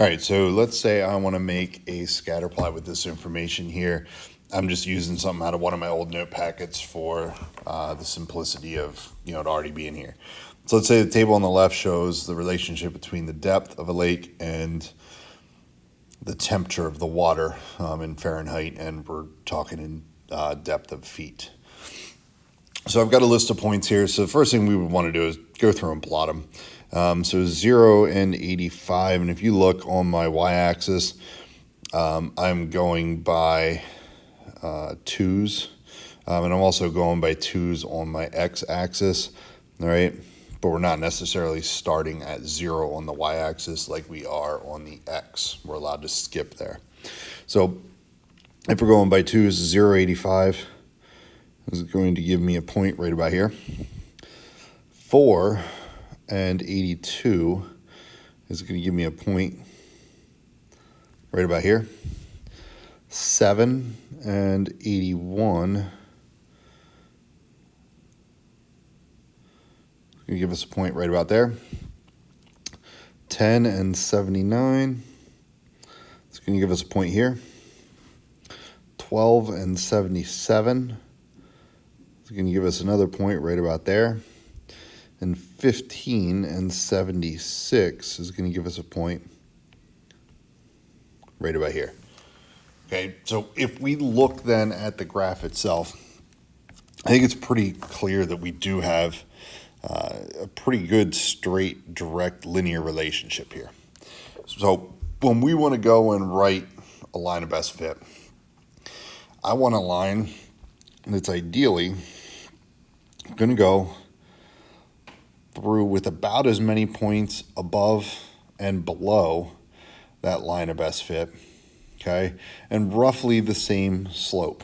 All right, so let's say I want to make a scatter plot with this information here. I'm just using something out of one of my old note packets for the simplicity of it already being here. So let's say the table on the left shows the relationship between the depth of a lake and the temperature of the water in Fahrenheit, and we're talking in depth of feet. So I've got a list of points here. So the first thing we would want to do is go through and plot them. So 0 and 85, and if you look on my y-axis, I'm going by twos, and I'm also going by twos on my x-axis, all right? But we're not necessarily starting at 0 on the y-axis like we are on the x. We're allowed to skip there. So if we're going by twos, 0, 85 is going to give me a point right about here. 4 and 82 is going to give me a point right about here. 7 and 81 is going to give us a point right about there. 10 and 79 is going to give us a point here. 12 and 77 is going to give us another point right about there. And 15 and 76 is going to give us a point right about here. Okay, so if we look then at the graph itself, I think it's pretty clear that we do have a pretty good straight, direct, linear relationship here. So when we want to go and write a line of best fit, I want a line that's ideally going to go through with about as many points above and below that line of best fit, okay, and roughly the same slope.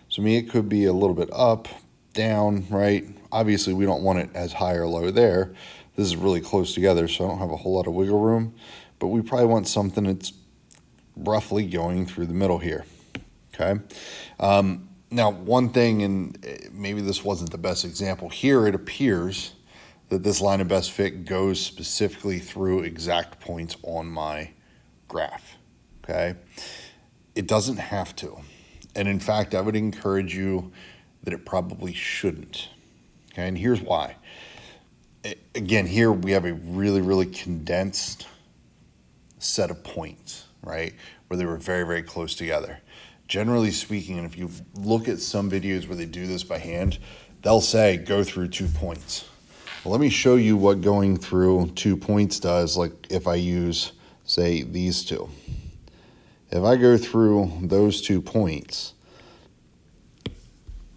So it could be a little bit up, down, right? Obviously, we don't want it as high or low there. This is really close together, so I don't have a whole lot of wiggle room, but we probably want something that's roughly going through the middle here, okay? Now, one thing, and maybe this wasn't the best example, here it appears that this line of best fit goes specifically through exact points on my graph, okay? It doesn't have to. And in fact, I would encourage you that it probably shouldn't, okay? And here's why. Again, here we have a really, really condensed set of points, right? Where they were very, very close together. Generally speaking, and if you look at some videos where they do this by hand, they'll say go through 2 points. Well, let me show you what going through 2 points does, like if I use, say, these two. If I go through those 2 points,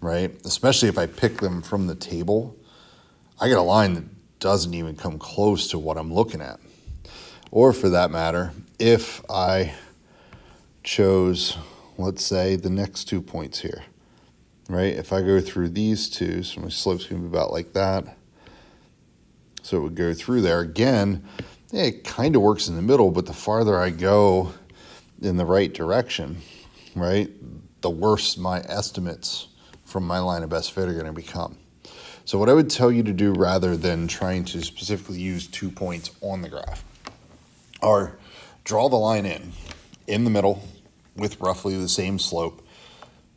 right, especially if I pick them from the table, I get a line that doesn't even come close to what I'm looking at. Or for that matter, if I chose, let's say, the next 2 points here, right? If I go through these two, so my slope's going to be about like that. So it would go through there. Again, it kind of works in the middle, but the farther I go in the right direction, right, the worse my estimates from my line of best fit are going to become. So what I would tell you to do, rather than trying to specifically use 2 points on the graph, are draw the line in the middle with roughly the same slope.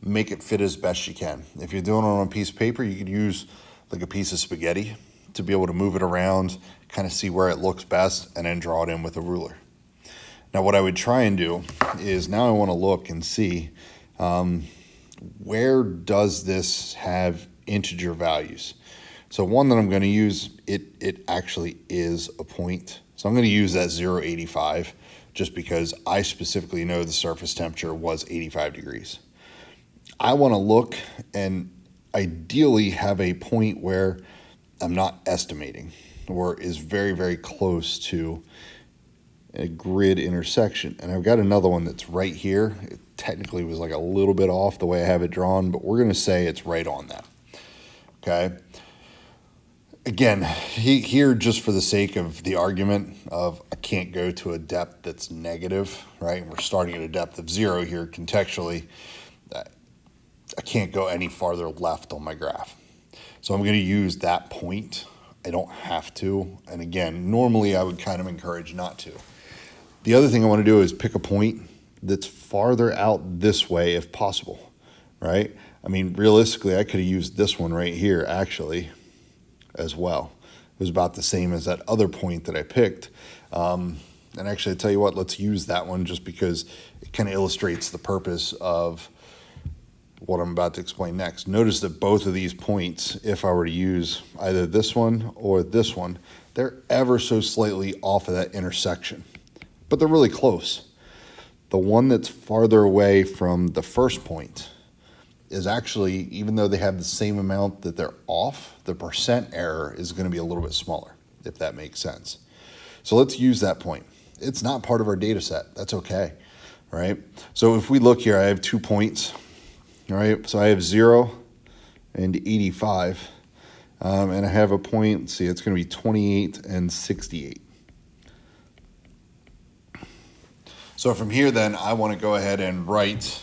Make it fit as best you can. If you're doing it on a piece of paper, you could use like a piece of spaghetti to be able to move it around, kind of see where it looks best, and then draw it in with a ruler. Now what I would try and do is, now I want to look and see where does this have integer values. So one that I'm going to use, it actually is a point. So I'm going to use that 0.85 just because I specifically know the surface temperature was 85 degrees. I want to look and ideally have a point where I'm not estimating, or is very, very close to a grid intersection. And I've got another one that's right here. It technically was like a little bit off the way I have it drawn, but we're going to say it's right on that. Okay. Again, here, just for the sake of the argument of I can't go to a depth that's negative, right? We're starting at a depth of 0 here contextually. I can't go any farther left on my graph. So I'm going to use that point. I don't have to. And again, normally I would kind of encourage not to. The other thing I want to do is pick a point that's farther out this way if possible, right? I mean, realistically, I could have used this one right here actually as well. It was about the same as that other point that I picked. And actually, I tell you what, let's use that one just because it kind of illustrates the purpose of what I'm about to explain next. Notice that both of these points, if I were to use either this one or this one, they're ever so slightly off of that intersection, but they're really close. The one that's farther away from the first point is actually, even though they have the same amount that they're off, the percent error is going to be a little bit smaller, if that makes sense. So let's use that point. It's not part of our data set. That's okay, right? So if we look here, I have 2 points, all right? So I have 0 and 85, and I have a point, let's see, it's going to be 28 and 68. So from here then, I want to go ahead and write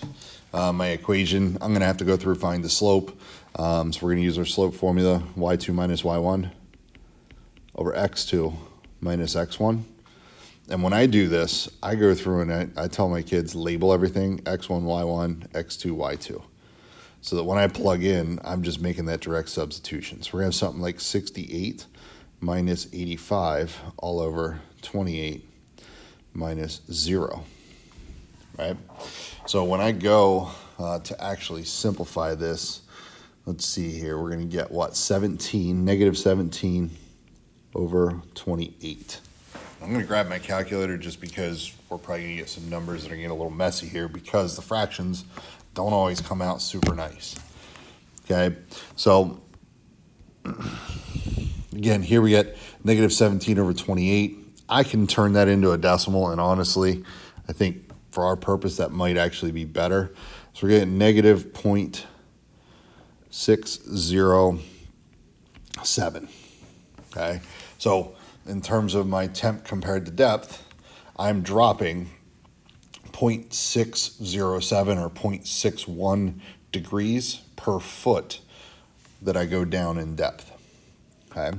my equation. I'm going to have to go through find the slope. So we're going to use our slope formula, y2 minus y1 over x2 minus x1. And when I do this, I go through and I tell my kids, label everything, x1, y1, x2, y2. So that when I plug in, I'm just making that direct substitution. So we're going to have something like 68 minus 85 all over 28 minus 0, right? So when I go to actually simplify this, let's see here, we're going to get what? Negative 17 over 28. I'm going to grab my calculator just because we're probably going to get some numbers that are getting a little messy here because the fractions don't always come out super nice. Okay, so again, here we get negative 17 over 28. I can turn that into a decimal, and honestly, I think for our purpose, that might actually be better. So we're getting negative 0.607, okay? So in terms of my temp compared to depth, I'm dropping 0.607 or 0.61 degrees per foot that I go down in depth, okay?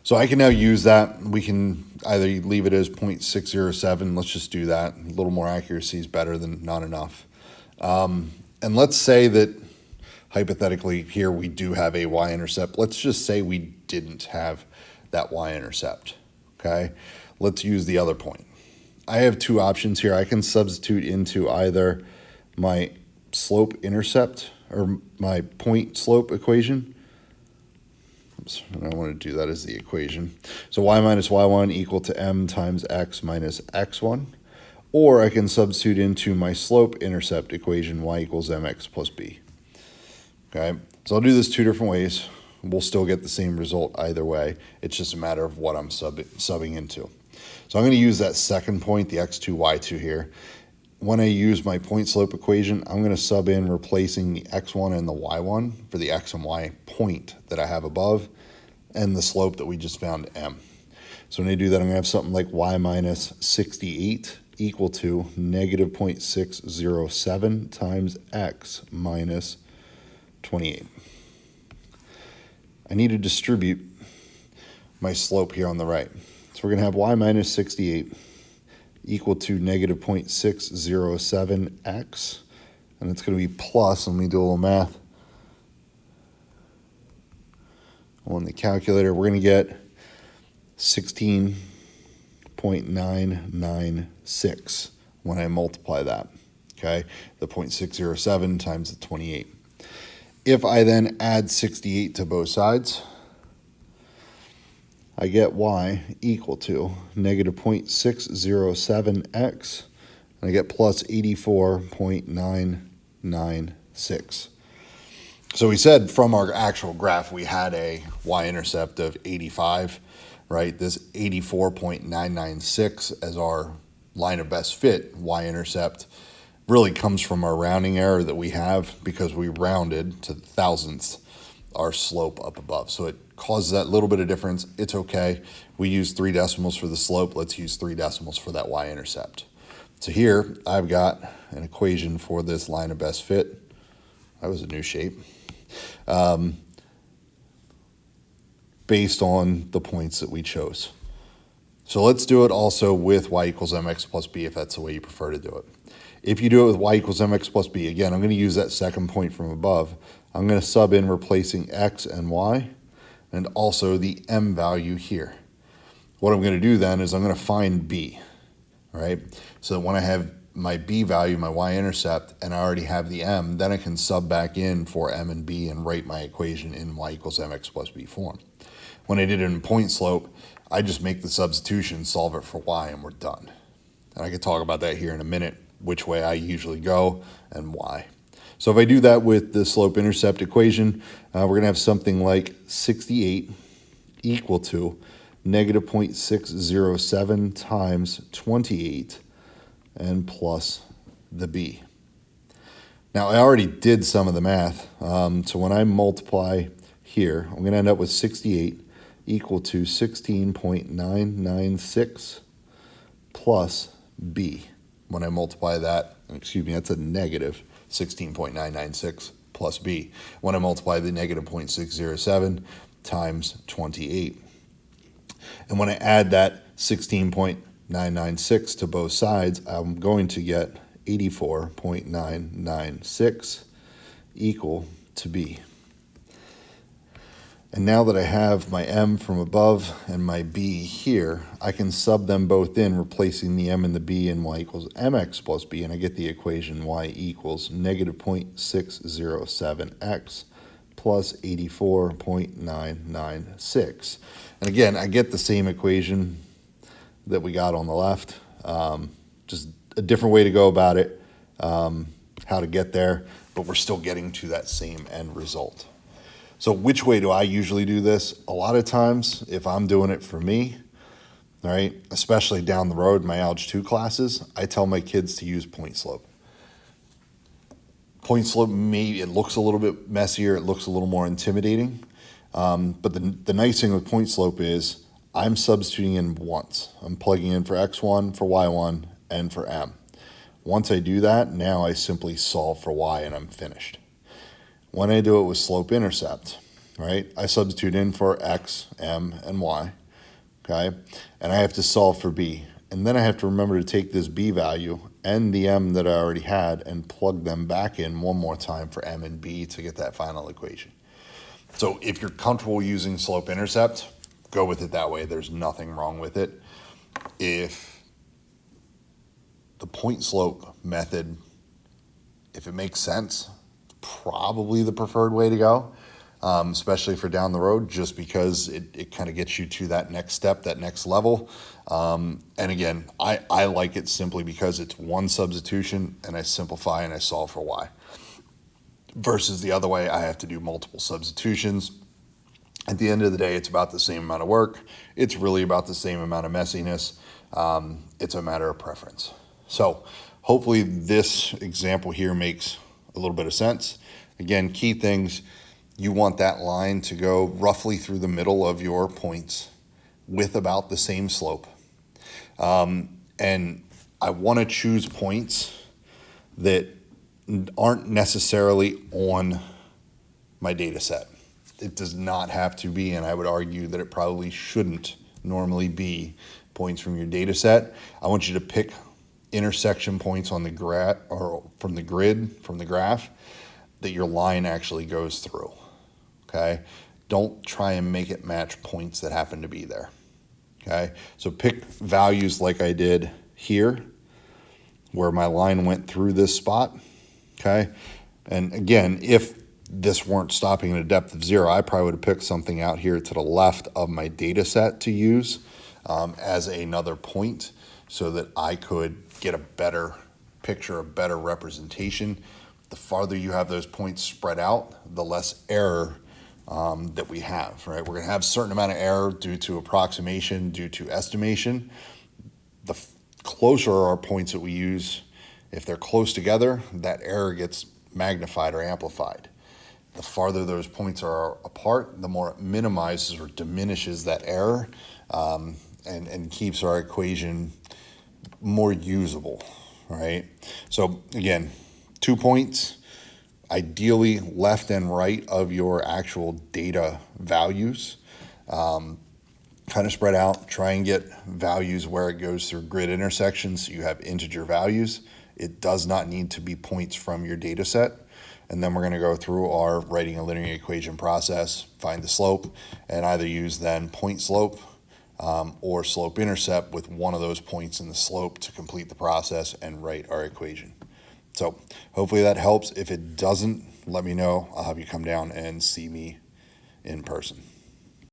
So I can now use that. We can either leave it as 0.607. Let's just do that. A little more accuracy is better than not enough. And let's say that hypothetically here we do have a y-intercept. Let's just say we didn't have that y-intercept, okay? Let's use the other point. I have two options here. I can substitute into either my slope intercept or my point slope equation. I don't want to do that as the equation. So y minus y1 equal to m times x minus x1. Or I can substitute into my slope intercept equation, y equals mx plus b. Okay, so I'll do this two different ways. We'll still get the same result either way. It's just a matter of what I'm subbing into. So I'm going to use that second point, the x2, y2 here. When I use my point slope equation, I'm going to sub in replacing the x1 and the y1 for the x and y point that I have above and the slope that we just found, m. So when I do that, I'm going to have something like y minus 68 equal to negative 0.607 times x minus 28. I need to distribute my slope here on the right. So we're going to have y minus 68 equal to negative 0.607x, and it's going to be plus, let me do a little math on the calculator. We're going to get 16.996 when I multiply that, okay? The 0.607 times the 28. If I then add 68 to both sides, I get y equal to negative 0.607x, and I get plus 84.996. So we said from our actual graph, we had a y-intercept of 85, right? This 84.996 as our line of best fit y-intercept really comes from our rounding error that we have because we rounded to the thousandths our slope up above. So it causes that little bit of difference. It's okay. We use 3 decimals for the slope. Let's use 3 decimals for that y-intercept. So here I've got an equation for this line of best fit. That was a new shape. Based on the points that we chose. So let's do it also with y equals mx plus b if that's the way you prefer to do it. If you do it with y equals mx plus b, again, I'm going to use that second point from above. I'm going to sub in replacing x and y and also the m value here. What I'm going to do then is I'm going to find b, right? So when I have my b value, my y-intercept, and I already have the m, then I can sub back in for m and b and write my equation in y equals mx plus b form. When I did it in point slope, I just make the substitution, solve it for y, and we're done. And I can talk about that here in a minute, which way I usually go and why. So if I do that with the slope-intercept equation, we're going to have something like 68 equal to negative 0.607 times 28 and plus the b. Now, I already did some of the math, so when I multiply here, I'm going to end up with 68 equal to 16.996 plus b. When I multiply that, excuse me, that's a negative 16.996 plus b. When I multiply the negative 0.607 times 28. And when I add that 16.996 to both sides, I'm going to get 84.996 equal to b. And now that I have my m from above and my b here, I can sub them both in, replacing the m and the b in y equals mx plus b, and I get the equation y equals negative 0.607x plus 84.996. And again, I get the same equation that we got on the left, just a different way to go about it, how to get there, but we're still getting to that same end result. So which way do I usually do this? A lot of times, if I'm doing it for me, right, especially down the road in my Algebra 2 classes, I tell my kids to use point slope. Point slope, maybe it looks a little bit messier, it looks a little more intimidating, but the nice thing with point slope is I'm substituting in once. I'm plugging in for x1, for y1, and for m. Once I do that, now I simply solve for y and I'm finished. When I do it with slope-intercept, right, I substitute in for x, m, and y, okay, and I have to solve for b. And then I have to remember to take this b value and the m that I already had and plug them back in one more time for m and b to get that final equation. So if you're comfortable using slope-intercept, go with it that way. There's nothing wrong with it. If the point slope method, if it makes sense, probably the preferred way to go, especially for down the road, just because it kind of gets you to that next step, that next level. And again, I like it simply because it's one substitution and I simplify and I solve for y. Versus the other way, I have to do multiple substitutions. At the end of the day, it's about the same amount of work. It's really about the same amount of messiness. It's a matter of preference. So hopefully this example here makes a little bit of sense. Again, key things, you want that line to go roughly through the middle of your points with about the same slope. And I want to choose points that aren't necessarily on my data set. It does not have to be, and I would argue that it probably shouldn't normally be points from your data set. I want you to pick intersection points on the graph or from the grid, from the graph, that your line actually goes through, okay? Don't try and make it match points that happen to be there, okay? So pick values like I did here, where my line went through this spot, okay? And again, if this weren't stopping at a depth of 0, I probably would have picked something out here to the left of my data set to use as another point so that I could get a better picture, a better representation. The farther you have those points spread out, the less error that we have, right? We're going to have a certain amount of error due to approximation, due to estimation. The closer our points that we use, if they're close together, that error gets magnified or amplified. The farther those points are apart, the more it minimizes or diminishes that error and keeps our equation more usable, right? So again, 2 points, ideally left and right of your actual data values. kind of spread out, try and get values where it goes through grid intersections so you have integer values. It does not need to be points from your data set. And then we're going to go through our writing a linear equation process, find the slope, and either use then point slope or slope intercept with one of those points in the slope to complete the process and write our equation. So hopefully that helps. If it doesn't, let me know. I'll have you come down and see me in person.